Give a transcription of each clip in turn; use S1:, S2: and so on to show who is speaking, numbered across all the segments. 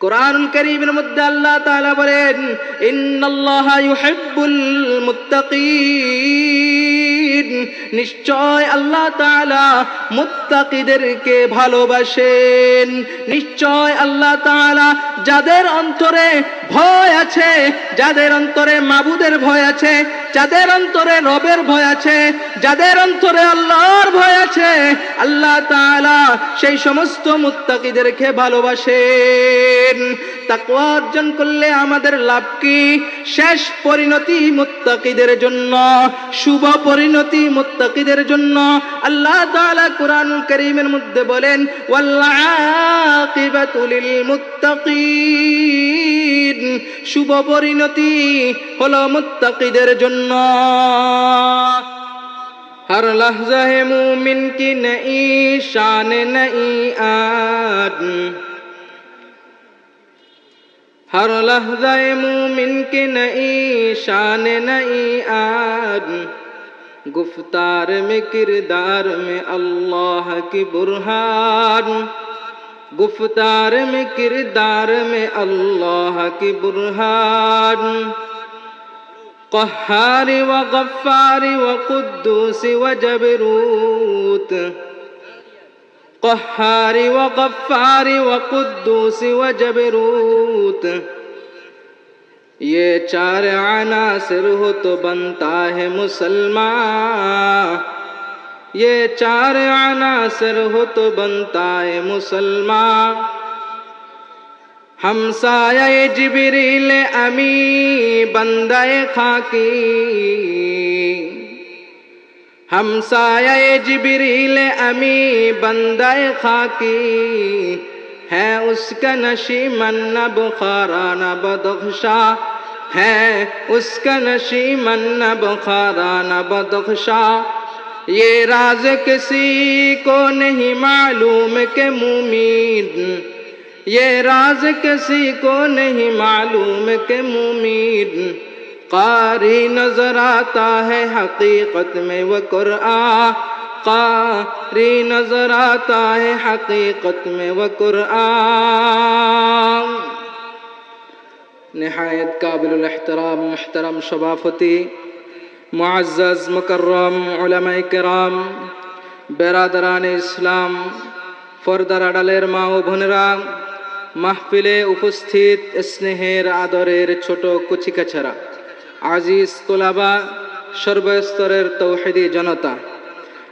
S1: কোরআনুল কারীমের মধ্যে আল্লাহ তাআলা বলেন, ইন্নাল্লাহা ইউহিব্বুল মুত্তাকিন, নিশ্চয় আল্লাহ তাআলা মুত্তাকিদেরকে ভালোবাসেন। নিশ্চয় আল্লাহ তাআলা যাদের অন্তরে ভয় আছে, যাদের অন্তরে মাবুদের ভয় আছে, যাদের অন্তরে রবের ভয় আছে, যাদের অন্তরে আল্লাহর ভয় আছে, আল্লাহ তাআলা সেই সমস্ত মুত্তাকিদেরকে ভালোবাসেন। তাকওয়া অর্জন করলে আমাদের লাভ কি? শেষ পরিণতি মুত্তাকিদের জন্য, শুভ পরিণতি মুত্তাকিদের জন্য। আল্লাহ তাআলা কোরআনুল কারীমের মধ্যে বলেন, ওয়াল আকিবাতু লিল মুত্তাকিন, শুভ পরিণতি হলো মুত্তাকিদের জন্য। हर लहज़ा है मोमिन की नई शान नई आद, हर लहज़ा है मोमिन की नई शान नई आद, गुफ्तार में किरदार में अल्लाह की बुरहान, गुफ्तार में किरदार में अल्लाह की बुरहान, क़हारी व गफ़्फ़ारी व क़ुद्दूसी व जबरूत, क़हारी व गफ़्फ़ारी व क़ुद्दूसी व जबरूत, ये चार अनासिर हो तो बनता है मुसलमान, ये चार अनासिर हो तो बनता है मुसलमान। हमसाये जिब्रील अमी बंदाए खाकी, हमसाये जिब्रील अमी बंदाए खाकी, है उसका नशीमन न बुखारा न बदख्शा, है उसका नशीमन न बुखारा न बदख्शा, ये राज किसी को नहीं मालूम के मुमीन, ये राज किसी को नहीं मालूम के मुमीन, कारी नजर आता है हकीकत में वो कुरआन, कारी नजर आता है हकीकत में वो कुरआन। निहायत काबिलुल एहतराम मुहतरम सभापति, मुअज़्ज़ज़ मुकर्रम उलमाए किराम, बेरादरान इस्लाम, फर्दार आड़ालेर मा ओ बोनेरा, মাহফিলে উপস্থিত স্নেহের আদরের ছোট কুচিকাছারা, আজিজ তোলাবা, সর্বস্তরের তৌহিদি জনতা,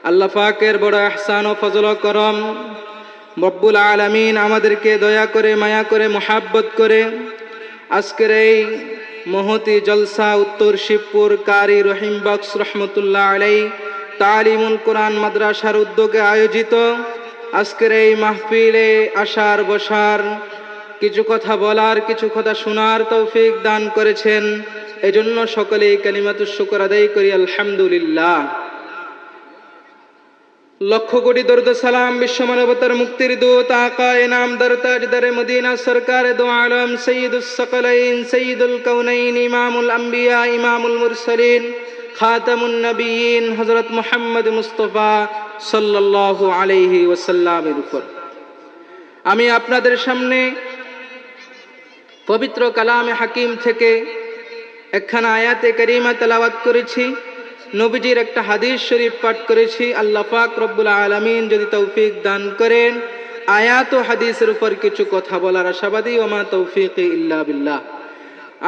S1: আল্লাহ পাকের বড় ইহসান ও ফজল ও করম, রব্বুল আলামিন আমাদেরকে দয়া করে মায়া করে মোহাব্বত করে আজকের এই মহতি জলসা উত্তর শিবপুর কারি রহিম বক্স রহমতুল্লাহ আলাইহি তালিমুল কোরআন মাদ্রাসার উদ্যোগে আয়োজিত আজকের এই মাহফিলে আসার বসার, কিছু কথা বলার, কিছু কথা শোনার তৌফিক দান করেছেন। এজন্য সকলেই কালিমাতুশ শুকর আদায় করি আলহামদুলিল্লাহ। লক্ষ কোটি দরুদ সালাম বিশ্ব মানবতার মুক্তির দূত আকা ইনামদার তাজদারে মদিনা সরকার দো আলম সৈয়দুস সকলাইন সৈয়দুল কাউনাইন ইমামুল আম্বিয়া ইমামুল মুরসালিন খাতামুন নবিয়িন হযরত মুহাম্মদ মুস্তাফা সাল্লাল্লাহু আলাইহি ওয়াসাল্লামের উপর আমি আপনাদের সামনে পবিত্র কালামে হাকিম থেকে একখানা আয়াতে কারিমা তেলাওয়াত করেছি, নবীজির একটা হাদিস শরীফ পাঠ করেছি। আল্লাহ পাক রব্বুল আলামিন যদি তৌফিক দান করেন আয়াত ও হাদিসের উপর কিছু কথা বলার আশাবাদী, ওয়া মা তৌফিকি ইল্লা বিল্লাহ।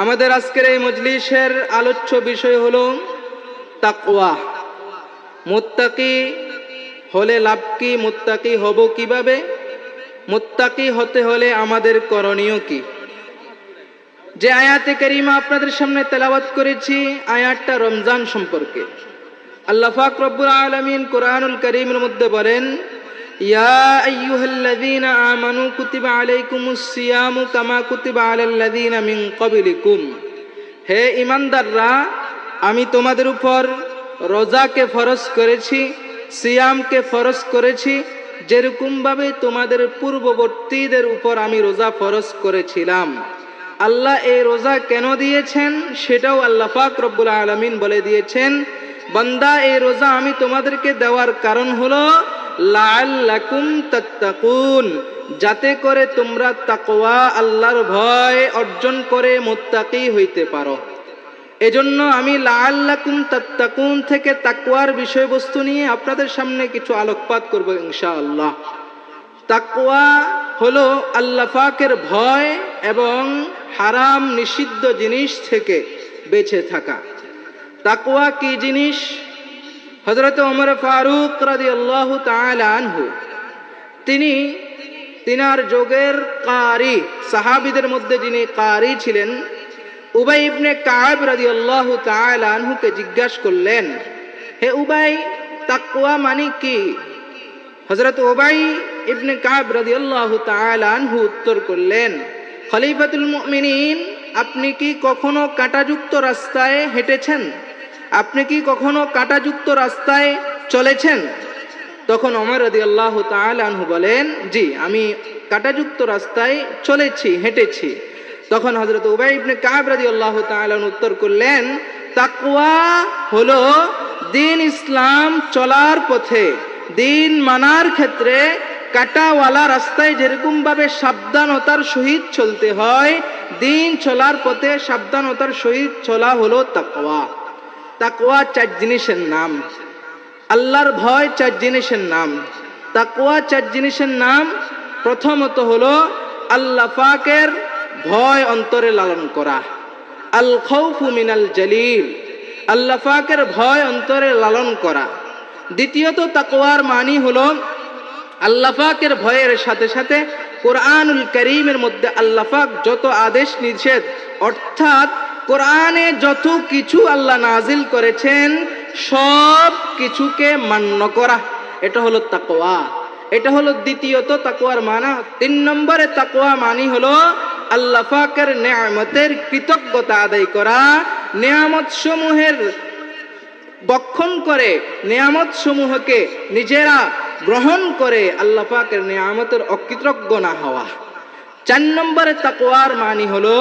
S1: আমাদের আজকের এই মজলিসের আলোচ্য বিষয় হলো তাকওয়া। মুত্তাকি হলে লাভ কি? মুত্তাকি হব কিভাবে? মুত্তাকি হতে হলে আমাদের করণীয় কি? যে আয়াতে কারিমা আপনাদের সামনে তেলাওয়াত করেছি, আয়াতটা রমজান সম্পর্কে। আল্লাহ পাক রব্বুল আলামিন কোরআনুল কারীমের মধ্যে বলেন, ইয়া আইয়ুহাল্লাযীনা আমানু কুতিবা আলাইকুমুস সিয়ামু কামা কুতিবা আলাল্লাযীনা মিন ক্বাবলিকুম, হে ঈমানদাররা, আমি তোমাদের উপর রোজাকে ফরজ করেছি, সিয়ামকে ফরজ করেছি, যেরকম ভাবে তোমাদের পূর্ববর্তীদের উপর আমি রোজা ফরজ করেছিলাম। আল্লাহ এই রোজা কেন দিয়েছেন সেটাও আল্লাহ পাক রব্বুল আলামিন বলে দিয়েছেন। বান্দা, এই রোজা আমি তোমাদেরকে দেওয়ার কারণ হলো লাআল্লাকুম তাত্তাকুন, যাতে করে তোমরা তাকওয়া আল্লাহর ভয় অর্জন করে মুত্তাকি হইতে পারো। এজন্য আমি লাআল্লাকুম তাত্তাকুন থেকে তাকওয়ার বিষয়বস্তু নিয়ে আপনাদের সামনে কিছু আলোকপাত করব ইনশাআল্লাহ। তাকওয়া হলো আল্লাহ পাকের ভয় এবং হারাম নিষিদ্ধ জিনিস থেকে বেঁচে থাকা। তাকওয়া কি জিনিস? হযরত ওমর ফারুক রাদিয়াল্লাহু তাআলা আনহু তিনার যুগের কারি, সাহাবীদের মধ্যে যিনি কারি ছিলেন, উবাই ইবনে কাব রাদিয়াল্লাহু তাআলা আনহুকে জিজ্ঞাসা করলেন, হে উবাই, তাকওয়া মানে কি? হযরত উবাই ইবনে কাব রাদিয়াল্লাহু তাআলা আনহু উত্তর করলেন, খলিফাতুল মুমিনিন, আপনি কি কখনো কাঁটাযুক্ত রাস্তায় হেঁটেছেন? আপনি কি কখনো কাঁটাযুক্ত রাস্তায় চলেছেন? তখন ওমর রাদিয়াল্লাহু তাআলা আনহু বলেন, জি, আমি কাঁটাযুক্ত রাস্তায় চলেছি, হেঁটেছি। তখন হযরত উবাই ইবনে কাব রাদিয়াল্লাহু তাআলা আনহু উত্তর করলেন, তাকওয়া হলো দ্বীন ইসলাম চলার পথে, দ্বীন মানার ক্ষেত্রে কাঁটাওয়ালা রাস্তায় যেরকম ভাবে সাবধানতার সহিত চলতে হয়, দ্বীন চলার পথে সাবধানতার সহিত চলা হলো তাকওয়া। তাকওয়া 4 জিনিসের নাম, আল্লাহর ভয় 4 জিনিসের নাম, তাকওয়া 4 জিনিসের নাম। প্রথমত হলো আল্লাহ পাকের ভয় অন্তরে লালন করা, আল খাউফু মিনাল জালিল, আল্লাহ পাকের ভয় অন্তরে লালন করা। দ্বিতীয়ত তাকওয়ার মানি হলো আল্লাহ পাকের ভয়ের সাথে সাথে কোরআনুল কারীমের মধ্যে আল্লাহ পাক যত আদেশ নিষেধ, অর্থাৎ কোরআনে যত কিছু আল্লাহ নাজিল করেছেন সব কিছুকে মান্য করা, এটা হলো তাকওয়া। এটা হলো দ্বিতীয়ত তাকওয়ার মানা। 3 নম্বরে তাকওয়া মানি হলো আল্লাহ পাকের নেয়ামতের কৃতজ্ঞতা আদায় করা, নেয়ামত সমূহের বক্ষণ করে, নেয়ামত সমূহকে নিজেরা গ্রহণ করে আল্লাহ পাকের নেয়ামতের অকৃতজ্ঞ না হওয়া। 4 নম্বরে তাকওয়ার মানি হলো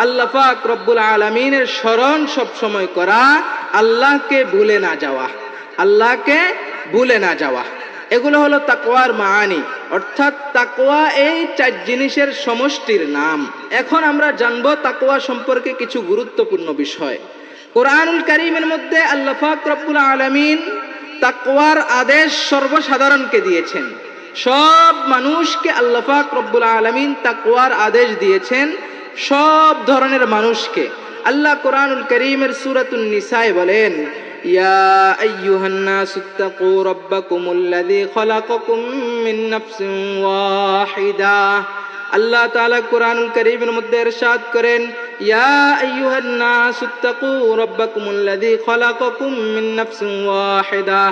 S1: আল্লাহ পাক রব্বুল আলামিনের স্মরণ সব সময় করা, আল্লাহকে ভুলে না যাওয়া, আল্লাহকে ভুলে না যাওয়া। এগুলো হলো তাকওয়ার মানি, অর্থাৎ তাকওয়া এই 4 জিনিসের সমষ্টির নাম। এখন আমরা জানবো তাকওয়া সম্পর্কে কিছু গুরুত্বপূর্ণ বিষয়। কোরআনুল কারীমের মধ্যে আল্লাহ পাক রব্বুল আলামিন তাকওয়ার আদেশ সর্বসাধারণকে দিয়েছেন, সব মানুষকে আল্লাহ পাক রব্বুল আলামিন তাকওয়ার আদেশ দিয়েছেন, সব ধরনের মানুষকে। আল্লাহ কোরআনুল কারীমের সূরাতুন নিসায় বলেন, ইয়া আইয়ুহান নাসুত্তাকু রাব্বাকুমুল্লাযী খালাকাকুম মিন নাফসিন ওয়াহিদা। আল্লাহ তাআলা কোরআনুল কারীমের মধ্যে ইরশাদ করেন, ইয়া আইয়ুহান নাসুত্তাকু রাব্বাকুমুল্লাযী খালাকাকুম মিন নাফসিন ওয়াহিদা।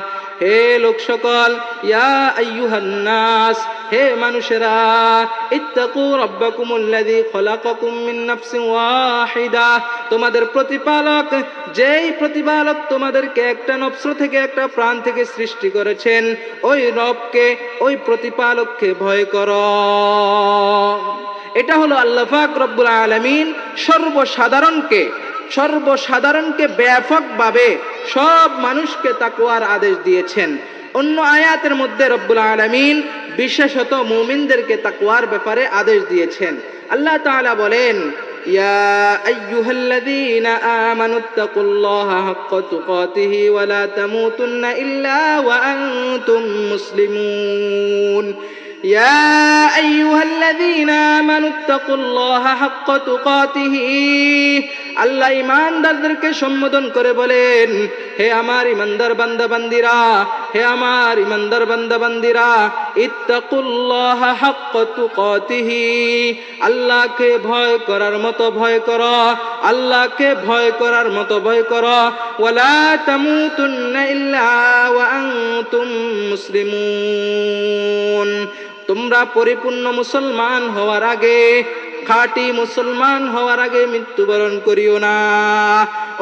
S1: হে লোক সকল, ইয়া আইয়ুহান নাস, হে মানুষেরা, ইত্তাকু রাব্বাকুমুল্লাযী খালাকাকুম মিন নাফসিন ওয়াহিদা, তোমাদের প্রতিপালক, যেই প্রতিপালক তোমাদেরকে একটা নফস থেকে, একটা প্রাণ থেকে সৃষ্টি করেছেন, ওই রবকে, ওই প্রতিপালককে ভয় করো। এটা হলো আল্লাহ পাক রব্বুল আলামিন সর্বসাধারণকে ব্যাপকভাবে সব মানুষকে তাকওয়ার আদেশ দিয়েছেন। অন্য আয়াতের মধ্যে রব্বুল আলামিন বিশেষত মুমিনদেরকে তাকওয়ার ব্যাপারে আদেশ দিয়েছেন। আল্লাহ তাআলা বলেন, ইয়া আইয়ুহাল্লাযীনা আমানুত্তাকুল্লাহা হাক্কা তুকাতিহি ওয়া লা তামুতুন্না ইল্লা ওয়া আনতুম মুসলিমুন। ইয়া আইয়ুহাল্লাযীনা আমানুত্তাকুল্লাহা হাক্কা তুকাতিহি, আল্লাহ ঈমানদারদেরকে সম্বোধন করে বলেন, হে আমার ঈমানদার বান্দা বান্দিরা, হে আমার ঈমানদার বান্দা বান্দিরা, ইত্তাকুল্লাহা হাক্কা তুকাতিহি, আল্লাহকে ভয় করার মতো ভয় করো, আল্লাহকে ভয় করার মতো ভয় করো। ওয়ালা তামুতুন্না ইল্লা ওয়া আনতুম মুসলিমুন, তোমরা পরিপূর্ণ মুসলমান হওয়ার আগে খাঁটি মুসলমান হওয়ার আগে মৃত্যুবরণ করিও না।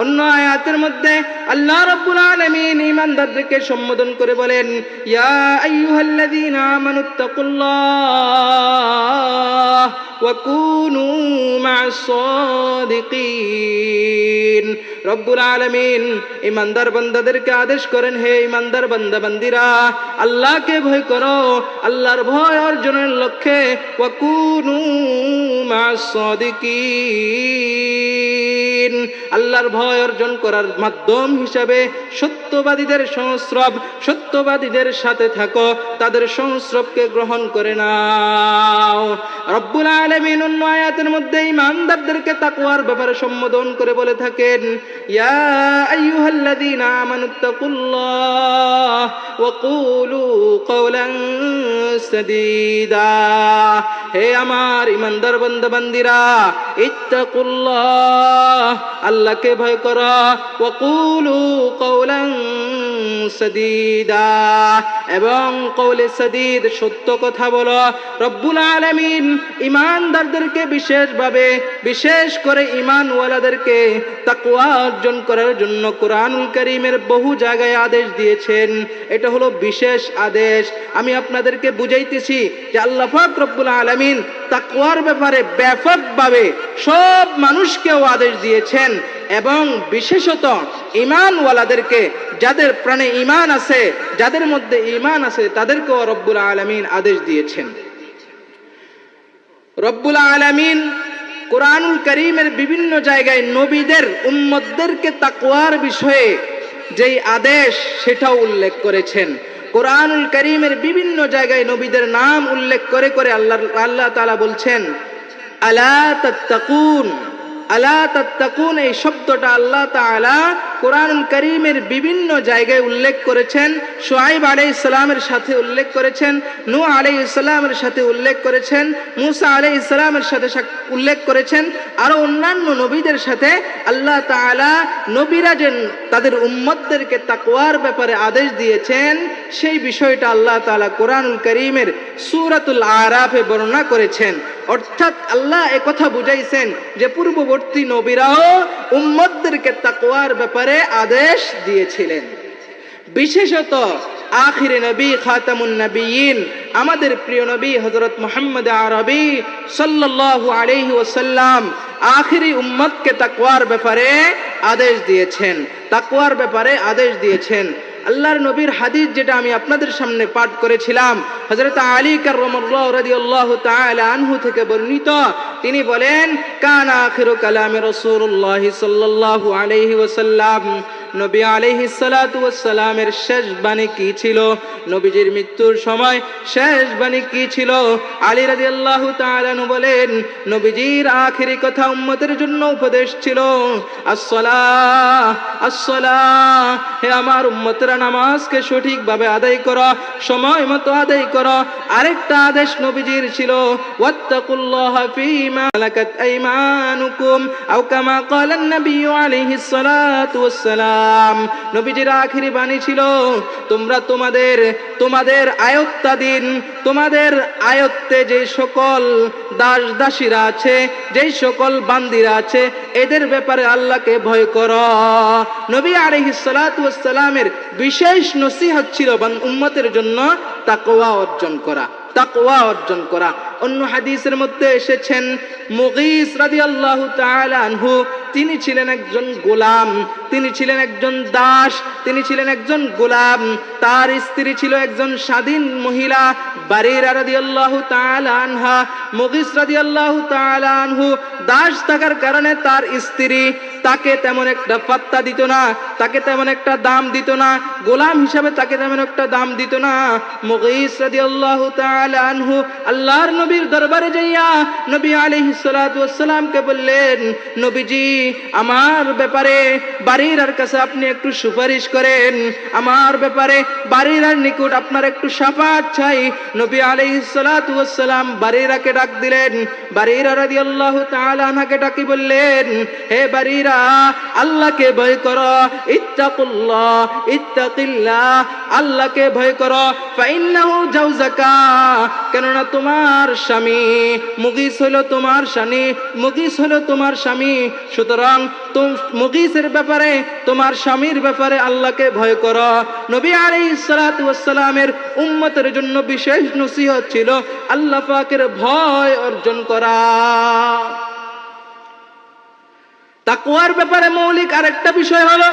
S1: অন্য আয়াতের মধ্যে আল্লাহ রাব্বুল আলামিন ঈমানদারদেরকে সম্বোধন করে বলেন, ইয়া আইয়ুহাল্লাযীনা আমানুত্তাকুল্লাহ ওয়া কুনু মা'আস সাদিকিন। রব্বুল আলামিন ঈমানদার বান্দাদেরকে আদেশ করেন, হে ঈমানদার বান্দা বান্দিরা, আল্লাহকে ভয় করো, আল্লাহর ভয় অর্জনের লক্ষ্যে ওয়া কুনু মা'আস সাদিকিন, আল্লাহর ভয় অর্জন করার মাধ্যম হিসাবে সত্যবাদীদের সংস্রব, সত্যবাদীদের সাথে থাকো, তাদের সংস্রবকে গ্রহণ করে নাও। রব্বুল আলামিন অন্য আয়াতের মধ্যে ঈমানদারদেরকে তাকওয়ার ব্যাপারে সম্বোধন করে বলে থাকেন, ইয়া আইয়ুহাল্লাযীনা আমানুত্তাকুল্লাহ ওয়া কুলু কাওলান সাদীদা। হে আমার ঈমানদার বান্দা বান্দিরা, ইত্তাকুল্লাহ, আল্লাহকে ভয় করো, ওয়া কুলু কাওলান সাদীদা, এবং কওলে সাদীদ, সত্য কথা বলো। রব্বুল আলামিন ঈমানদারদেরকে বিশেষভাবে, বিশেষ করে ঈমানওয়ালাদেরকে তাকওয়া অর্জন করার জন্য কোরআনুল কারীমের বহু জায়গায় আদেশ দিয়েছেন। এটা হলো বিশেষ আদেশ। আমি আপনাদেরকে বুঝাইতেছি যে আল্লাহ পাক রব্বুল আলামিন তাকওয়ার ব্যাপারে ব্যাপকভাবে সব মানুষকেও আদেশ দিয়েছেন, এবং বিশেষত ঈমানওয়ালাদেরকে, যাদের প্রাণে ঈমান আছে, যাদের মধ্যে ঈমান আছে, তাদেরকেও রব্বুল আলামিন আদেশ দিয়েছেন। রব্বুল আলামিন কোরআনুল কারীমের বিভিন্ন জায়গায় নবীদের উম্মতদেরকে তাকওয়ার বিষয়ে যেই আদেশ সেটাও উল্লেখ করেছেন। কোরআনুল কারীমের বিভিন্ন জায়গায় নবীদের নাম উল্লেখ করে করে আল্লাহ তাআলা বলছেন, আলা তাত্তাকুন। আলা তাত্তাকুন, এই শব্দটা আল্লাহ তাআলা কোরআনুল কারীমের বিভিন্ন জায়গায় উল্লেখ করেছেন। শুআইব আলাইহিস সালামের সাথে উল্লেখ করেছেন, নূহ আলাইহিস সালামের সাথে উল্লেখ করেছেন, মূসা আলাইহিস সালামের সাথে উল্লেখ করেছেন, আরো অন্যান্য নবীদের সাথে আল্লাহ তাআলা নবীরা যে তাদের উম্মতদেরকে তাকওয়ার ব্যাপারে আদেশ দিয়েছেন, সেই বিষয়টা আল্লাহ তাআলা কোরআনুল কারীমের সূরাতুল আরাফে বর্ণনা করেছেন। অর্থাৎ আল্লাহ একথা বুঝাইছেন যে পূর্ববর্তী নবীরাও উম্মতদেরকে তাকওয়ার ব্যাপারে আদেশ দিয়েছিলেন। বিশেষত আখিরে নবী খাতামুন নবিয়্যিন আমাদের প্রিয় নবী হযরত মুহাম্মদ আরবী সাল্লাল্লাহু আলাইহি ওয়াসাল্লাম আখিরি উম্মতকে তাকওয়ার ব্যাপারে আদেশ দিয়েছেন, তাকওয়ার ব্যাপারে আদেশ দিয়েছেন। আল্লাহর নবীর হাদিস যেটা আমি আপনাদের সামনে পাঠ করেছিলাম, হযরত আলী কাররামাল্লাহু রাদিয়াল্লাহু তাআলা আনহু থেকে বর্ণিত, তিনি বলেন, কানা আখিরু কালামে রাসূলুল্লাহ সাল্লাল্লাহু আলাইহি ওয়াসাল্লাম, নবী আলাইহিস সালাতু ওয়াস সালামের শেষ বাণী কি ছিল, নবীজির মৃত্যুর সময় শেষ বাণী কি ছিল? আলী রাদিয়াল্লাহু তাআলা আনহু বলেন, নবীজির আখিরি কথা উম্মতের জন্য উপদেশ ছিল, আসসালাহ, আসসালাহ, হে আমার উম্মতরা, নামাজকে সঠিকভাবে আদায় করো, সময় মতো আদায় করো। আরেকটা আদেশ নবীজির ছিল, ওয়াত্তাকুল্লাহা ফীমা মালাকাত আইমানুকুম, আও কামা ক্বালান নবী আলাইহিস সালাতু ওয়াস সালাম। নবীজির আখিরি বাণী ছিল, তোমরা তোমাদের আয়ত্তাধীন, তোমাদের আয়ত্তে যে সকল দাস দাসীরা আছে, যেই সকল বান্দিরা আছে, এদের ব্যাপারে আল্লাহকে ভয় করো। নবী আলাইহিস সালাতু ওয়াস সালামের বিশেষ নসিহত ছিল উম্মতের জন্য তাকওয়া অর্জন করা, তাকওয়া অর্জন করা। অন্য হাদিসের মধ্যে এসেছেন, মুগীস রাদিয়াল্লাহু তাআলা আনহু, তিনি ছিলেন একজন গোলাম, তিনি ছিলেন একজন দাস, তিনি ছিলেন একজন গোলাম। তার স্ত্রী ছিল একজন স্বাধীন মহিলা, বারিরা রাদিয়াল্লাহু তাআলা আনহা। মুগীস রাদিয়াল্লাহু তাআলা আনহু দাস থাকার কারণে তার স্ত্রী তাকে তেমন একটা পাত্তা দিত না, তাকে তেমন একটা দাম দিত না, গোলাম হিসাবে তাকে তেমন একটা দাম দিত না। মুগীস রাদিয়াল্লাহু তাআলা আনহু আল্লাহর নবীর দরবারে যাইয়া নবী আলাইহিস সালাতু ওয়াস সালামকে বললেন, নবীজি, আমার ব্যাপারে বারিরার কাছে আপনি একটু সুপারিশ করেন, আমার ব্যাপারে বারিরার নিকট আপনার একটু শাফাত চাই। নবী আলাইহিস সালাতু ওয়াস সালাম বারিরাকে ডাক দিলেন। বারিরা রাদিয়াল্লাহু তাআলা আনহাকে ডাকি বললেন, হে বারিরা, আল্লাহকে ভয় করো, ইত্তাকুল্লাহ, ইত্তাকিল্লাহ, আল্লাহকে ভয় করো। ফাইন্নাহু জাওজাকা, কেননা তোমার স্বামী, মুগিস হলো তোমার স্বামী। সুতরাং মুগিসের ব্যাপারে, তোমার স্বামীর ব্যাপারে আল্লাহকে ভয় করো। নবী আলাইহিস সালাতু ওয়াস সালামের উম্মতের জন্য বিশেষ নসিহত ছিল আল্লাহ পাকের ভয় অর্জন করা। তাকওয়ার ব্যাপারে মৌলিক আরেকটা বিষয় হলো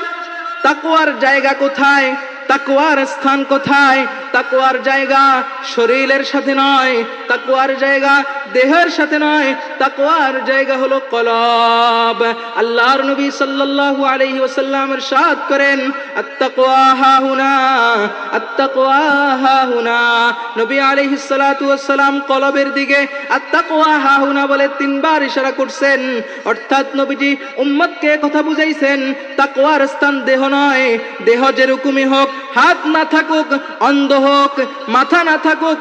S1: তাকওয়ার জায়গা কোথায়, তাকওয়ার স্থান কোথায়। তাকওয়ার জায়গা শরীরের সাথে নয়, তাকওয়ার জায়গা দেহের সাথে নয়, তাকওয়ার জায়গা হলো কলব। আল্লাহর নবী সাল্লাল্লাহু আলাইহি ওয়াসাল্লাম ইরশাদ করেন, আত-তাকওয়া হাহুনা, আত-তাকওয়া হাহুনা। নবী আলাইহিস সালাতু ওয়াস সালাম কলবের দিকে আত-তাকওয়া হাহুনা বলে 3 বার ইশারা করছেন। অর্থাৎ নবীজি উম্মতকে কথা বুঝাইছেন তাকওয়ার স্থান দেহ নয়। দেহ যেরকমই হোক, হাত না থাকুক, অন্ধ হোক, মাথা না থাকুক,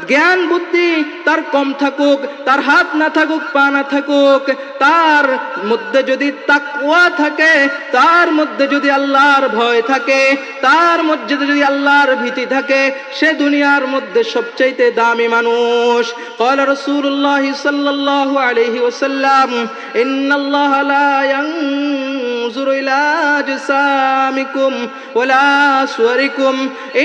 S1: জ্ঞান বুদ্ধি তার কম থাকুক, তার হাত না থাকুক, পা না থাকুক, তার মধ্যে যদি তাকওয়া থাকে, তার মধ্যে যদি আল্লাহর ভয় থাকে, তার মধ্যে যদি আল্লাহর ভীতি থাকে, সে দুনিয়ার মধ্যে সবচাইতে দামি মানুষ। ক্বালা রাসূলুল্লাহ সাল্লাল্লাহু আলাইহি ওয়াসাল্লাম, ইন্নাল্লাহা লা ইয়ানজুরু ইলা আজসামিকুম ওয়ালা সুওয়ারিকুম,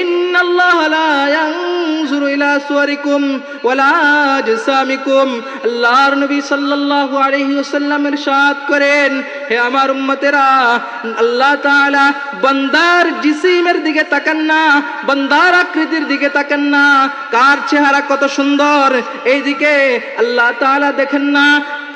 S1: ইন্নাল্লাহা লা ইয়ানজুরু ইলা সুওয়ারিকুম ওয়ালা আজসামিকুম। আল্লাহর নবী সাল্লাল্লাহু আলাইহি ওয়াসাল্লাম ইরশাদ করেন, হে আমার উম্মতেরা, আল্লাহ তাআলা বান্দার জিসিমের দিকে তাকান না, বান্দার আকৃতির দিকে তাকান না, কার চেহারা কত সুন্দর এই দিকে আল্লাহ তাআলা দেখেন না,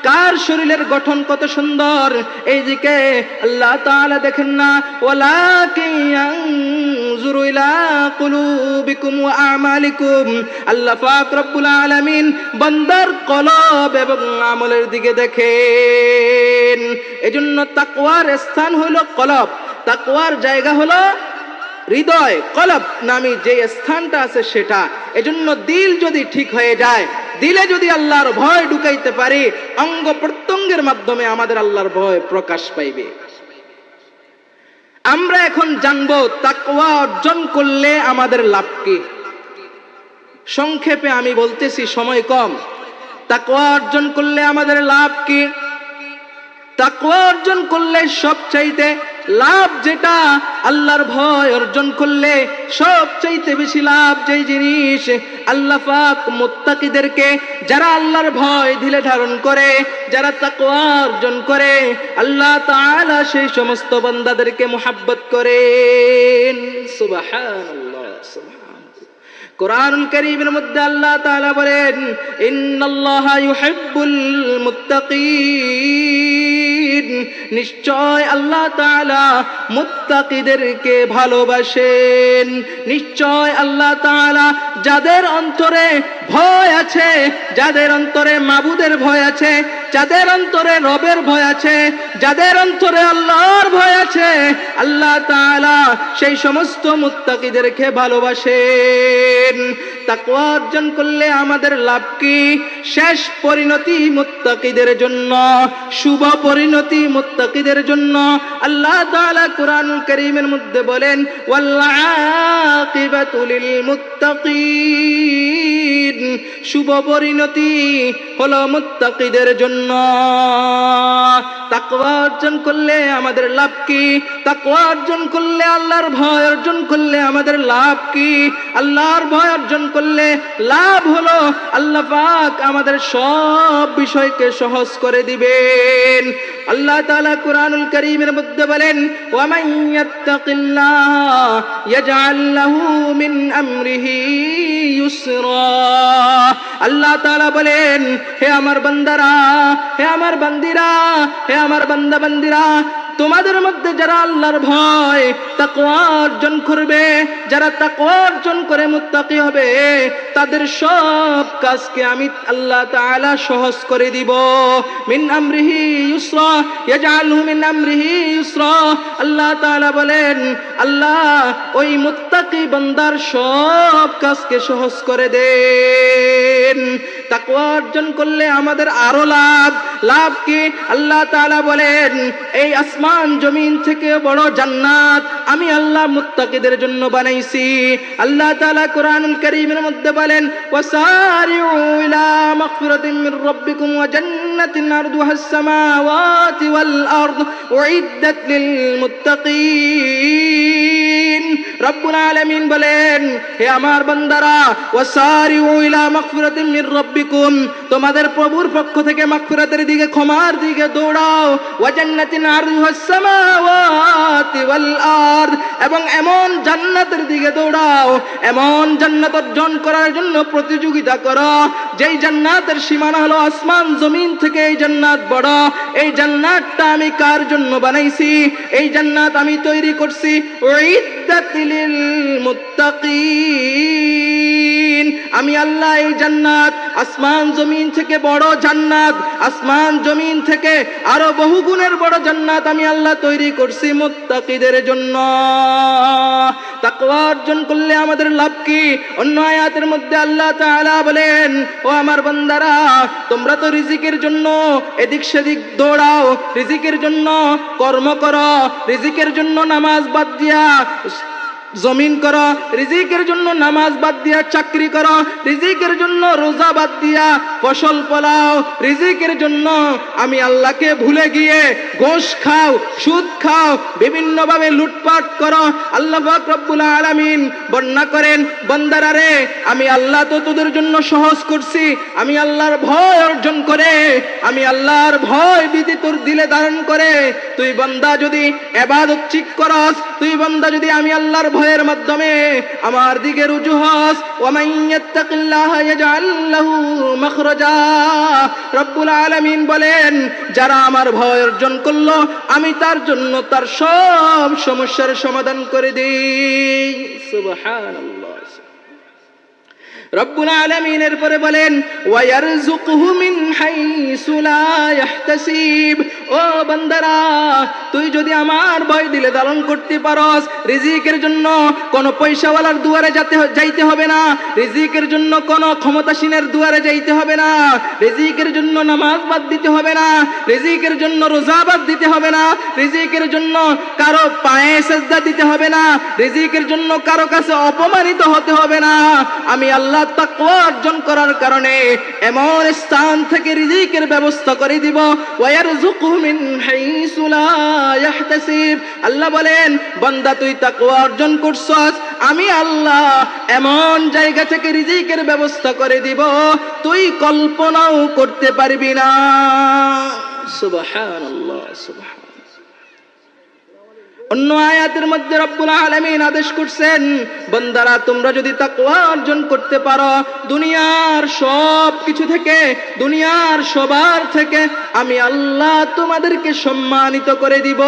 S1: কার শরীরের গঠন কত সুন্দর এই দিকে আল্লাহ তাআলা দেখেন না। ওয়ালাকিন ইয়ানজুরু ইলা কুলুবিকুম ওয়া আমালিকুম, আল্লাহ পাক রব্বুল আলামিন বান্দার কলব এবং আমলের দিকে দেখেন। এজন্য তাকওয়ার স্থান হলো কলব, তাকওয়ার জায়গা হলো হৃদয়, কলব নামী যে স্থানটা আছে সেটা। এজন্য দিল যদি ঠিক হয়ে যায়, দিলে যদি আল্লাহর ভয় ঢুকাইতে পারি, অঙ্গ প্রত্যঙ্গের মাধ্যমে আমাদের আল্লাহর ভয় প্রকাশ পাইবে। আমরা এখন জানবো তাকওয়া অর্জন করলে আমাদের লাভ কি। সংক্ষেপে আমি বলতেছি, সময় কম। তাকওয়া অর্জন করলে আমাদের লাভ কি? তাকওয়া অর্জন করলে সবচাইতে লাভ যেটা, আল্লাহর ভয় অর্জন করলে সবচাইতে বেশি লাভ যেই জিনিস, আল্লাহ পাক মুত্তাকিদেরকে, যারা আল্লাহর ভয় দিলে ধারণ করে, যারা তাকওয়া অর্জন করে, আল্লাহ তাআলা সেই সমস্ত বান্দাদেরকে মুহাব্বত করেন। সুবহানাল্লাহ, সুবহানাল্লাহ। কোরআনুল কারীমের মধ্যে আল্লাহ তাআলা বলেন, ইন্নাল্লাহা ইউহিব্বুল মুত্তাকিন, নিশ্চয় আল্লাহ তাআলা মুত্তাকিদেরকে ভালোবাসেন। নিশ্চয় আল্লাহ তাআলা যাদের অন্তরে ভয় আছে, যাদের অন্তরে মাবুদের ভয় আছে, যাদের অন্তরে রবের ভয় আছে, যাদের অন্তরে আল্লাহর ভয় আছে, আল্লাহ তাআলা সেই সমস্ত মুত্তাকিদেরকে ভালোবাসেন। তাকওয়া অর্জন করলে আমাদের লাভ কি? শেষ পরিণতি মুত্তাকিদের জন্য, শুভ পরিণতি মুত্তাকিদের জন্য। আল্লাহ তাআলা কোরআনুল কারীমের মধ্যে বলেন, ওয়াল আকিবাতু লিল মুত্তাকিন, শুভ পরিণতি হলো মুত্তাকিদের জন্য। তাকওয়া অর্জন করলে আমাদের লাভ কি? তাকওয়া অর্জন করলে, আল্লাহর ভয় অর্জন করলে আমাদের লাভ কি? আল্লাহর ভয় অর্জন করলে লাভ হলো আল্লাহ পাক আমাদের সব বিষয়কে সহজ করে দিবেন। আল্লাহ তাআলা কোরআনুল কারীমের মধ্যে বলেন, ওয়া মান ইয়াত্তাকিল্লাহ ইয়াজআল লাহু মিন আমরিহি ইউসরা। আল্লাহ তাআলা বলেন, হে আমার বান্দারা, হে আমার বান্দিরা, হে আমার বান্দা বান্দিরা, তোমাদের মধ্যে যারা আল্লাহর ভয় তাকওয়া অর্জন করবে, যারা তাকওয়া অর্জন করে মুত্তাকি হবে, তাদের সব কাজকে আমি আল্লাহ তাআলা সহজ করে দিব। মিন আমরিহি ইউসরা, ইয়াজআলহু মিন আমরিহি ইউসরা। আল্লাহ তাআলা বলেন, আল্লাহ ওই মুত্তাকি বান্দার সব কাজকে সহজ করে দেন। তাকওয়া অর্জন করলে আমাদের আরো লাভ। লাভ কি? আল্লাহ তাআলা বলেন, এই আসমান জমিন থেকে বড় জান্নাত আমি আল্লাহ মুত্তাকিদের জন্য বানাইছি। আল্লাহ তাআলা কোরআনুল কারীমের মধ্যে বলেন, ওয়াসারিউ ইলা মাগফিরাতিন মির রাব্বিকুম ওয়া জান্নাতিন আরদুহাস সামাওয়াতি ওয়াল আরদ উইদ্দাত লিল মুত্তাকিন। রব্বুল আলামিন বলেন, হে আমার বান্দারা, ওয়াসারিউ ইলা মাগফিরাতিন মির রাব্বিকুম, তোমাদের প্রভুর পক্ষ থেকে মাগফিরাতের দিকে, ক্ষমার দিকে দৌড়াও। ওয়া জান্নাতিন আরদুহাস সামাওয়াতি ওয়াল আরদ, এবং এমন জান্নাতের দিকে দৌড়াও, এমন জান্নাত অর্জন করার জন্য প্রতিযোগিতা করো যেই জান্নাতের সীমানা হলো আসমান জমিন থেকে এই জান্নাত বড়। এই জান্নাতটা আমি কার জন্য বানাইছি? এই জান্নাত আমি তৈরি করছি উইদ্দাত লিল মুত্তাকিন। আমি আল্লাহ এই জান্নাত, আসমান জমিন থেকে বড় জান্নাত, আসমান জমিন থেকে আরো বহু গুণের বড় জান্নাত আমি আল্লাহ তৈরি করছি মুত্তাকিদের জন্য। তাকওয়া অর্জন করলে আমাদের লাভ কি? অন্য আয়াতের মধ্যে আল্লাহ তাআলা বলেন, ও আমার বান্দারা, তোমরা তো রিজিকের জন্য এদিক সেদিক দৌড়াও, রিজিকের জন্য কর্ম করো, রিজিকের জন্য নামাজ বাদ দিয়া জমিন করো, রিজিকের জন্য নামাজ বাদ দিয়া চাকরি করো, রিজিকের জন্য রোজা বাদ দিয়া ফসল ফলাও, রিজিকের জন্য আমি আল্লাহকে ভুলে গিয়ে ঘুষ খাও, সুদ খাও, বিভিন্ন ভাবে লুটপাট করো। আল্লাহ পাক রব্বুল আলামিন বর্ণনা করেন, বান্দারা রে, আমি আল্লাহ তো তোদের জন্য সহজ করছি। আমি আল্লাহর ভয় অর্জন করে, আমি আল্লাহর ভয় বিধি তোর দিলে ধারণ করে তুই বান্দা যদি ইবাদত ঠিক করস, তুই বান্দা যদি আমি আল্লাহর ভয়ের মাধ্যমে আমার দিকে রুজু হস, ওয়া মান ইয়াত্তাকিল্লাহা ইয়াজআল লাহু মাখরাজা। রব্বুল আলামিন বলেন, যারা আমার ভয় অর্জন করলো আমি তার জন্য তার সব সমস্যার সমাধান করে দেই। সুবহানাল্লাহ। রব্বুল আলামিন এরপরে বলেন, ওয়া ইয়ারযুকুহু মিন হাইসু লা ইয়াহতাসিব। ও বান্দারা, তুই যদি আমার ভয় দিলে ধারণ করতে পারস, রিজিকের জন্য কোন পয়সাওয়ালার দুয়ারে যাইতে হবে না, রিজিকের জন্য কোন ক্ষমতাসীনের দুয়ারে যাইতে হবে না, রিজিকের জন্য নামাজ বাদ দিতে হবে না, রিজিকের জন্য রোজা বাদ দিতে হবে না, রিজিকের জন্য কারো পায়ে সিজদা দিতে হবে না, রিজিকের জন্য কারো কাছে অপমানিত হতে হবে না। আমি আল্লাহ তাকওয়া অর্জন করার কারণে এমন স্থান থেকে রিজিকের ব্যবস্থা করে দিব। ওয়া ইয়ারযুকুহু মিন হাইসু লা ইয়াহতাসিব। আল্লাহ বলেন, বান্দা তুই তাকওয়া অর্জন করছস, আমি আল্লাহ এমন জায়গা থেকে রিজিকের ব্যবস্থা করে দিব তুই কল্পনাও করতে পারবি না। সুবহানাল্লাহ, সুবহান। অন্য আয়াতের মধ্যে রব্বুল আলামিন আদেশ করছেন, বান্দারা তোমরা যদি তাকওয়া অর্জন করতে পারো, দুনিয়ার সব কিছু থেকে, দুনিয়ার সবার থেকে আমি আল্লাহ তোমাদেরকে সম্মানিত করে দিব।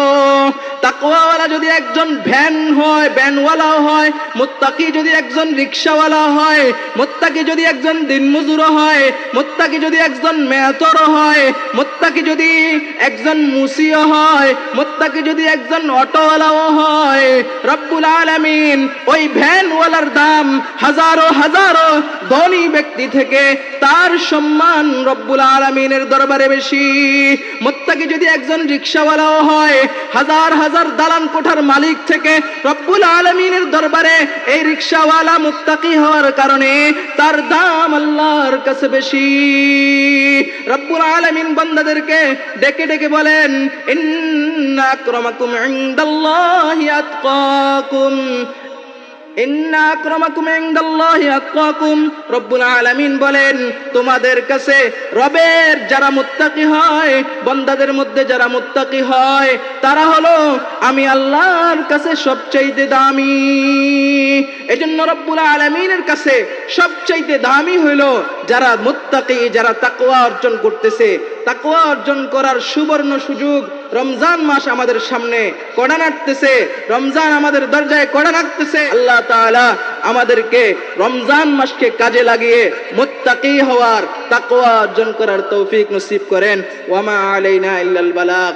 S1: তাকওয়াওয়ালা যদি একজন ভ্যানওয়ালা হয়, মুত্তাকি যদি একজন রিকশাওয়ালা হয়, মুত্তাকি যদি একজন দিনমজুর হয়, মুত্তাকি যদি একজন মেহতর হয়, মুত্তাকি যদি একজন মুসিও হয়, মুত্তাকি যদি একজন অটোওয়ালাও হয়, রব্বুল আলামিন ওই ভ্যানওয়ালার দাম হাজারো হাজারো ধনী ব্যক্তি থেকে তার সম্মান রব্বুল আলামিনের দরবারে বেশি। মুত্তাকি যদি একজন রিকশাওয়ালাও হয়, হাজার হাজার দালান কোঠার মালিক থেকে রব্বুল আলামিনের দরবারে এই রিকশাওয়ালা মুত্তাকি হওয়ার কারণে তার দাম আল্লাহর কাছে বেশি। রব্বুল আলামিন বান্দাদেরকে ডেকে ডেকে বলেন, ইন্না আকরামাকুম ইনদাল্লাহি আতকাকুম, ইন্না আকরামাকুম ইনদাল্লাহি আতকাকুম। রব্বুল আলামিন বলেন, তোমাদের কাছে রবের যারা মুত্তাকি হয়, বান্দাদের মধ্যে যারা মুত্তাকি হয়, তারা হলো আমি আল্লাহর কাছে সবচাইতে দামি। এজন্য রব্বুল আলামিনের কাছে সবচাইতে দামি হইলো যারা মুত্তাকি, যারা তাকওয়া অর্জন করতেছে। তাকওয়া অর্জন করার সুবর্ণ সুযোগ রমজান মাস আমাদের সামনে কড়া নাড়তেছে, রমজান আমাদের দরজায় কড়া নাড়তেছে। আল্লাহ তাআলা আমাদেরকে রমজান মাসকে কাজে লাগিয়ে মুত্তাকি হওয়ার, তাকওয়া অর্জন করার তৌফিক নসিব করেন। ওয়া মা আলাইনা ইল্লাল বালাগ।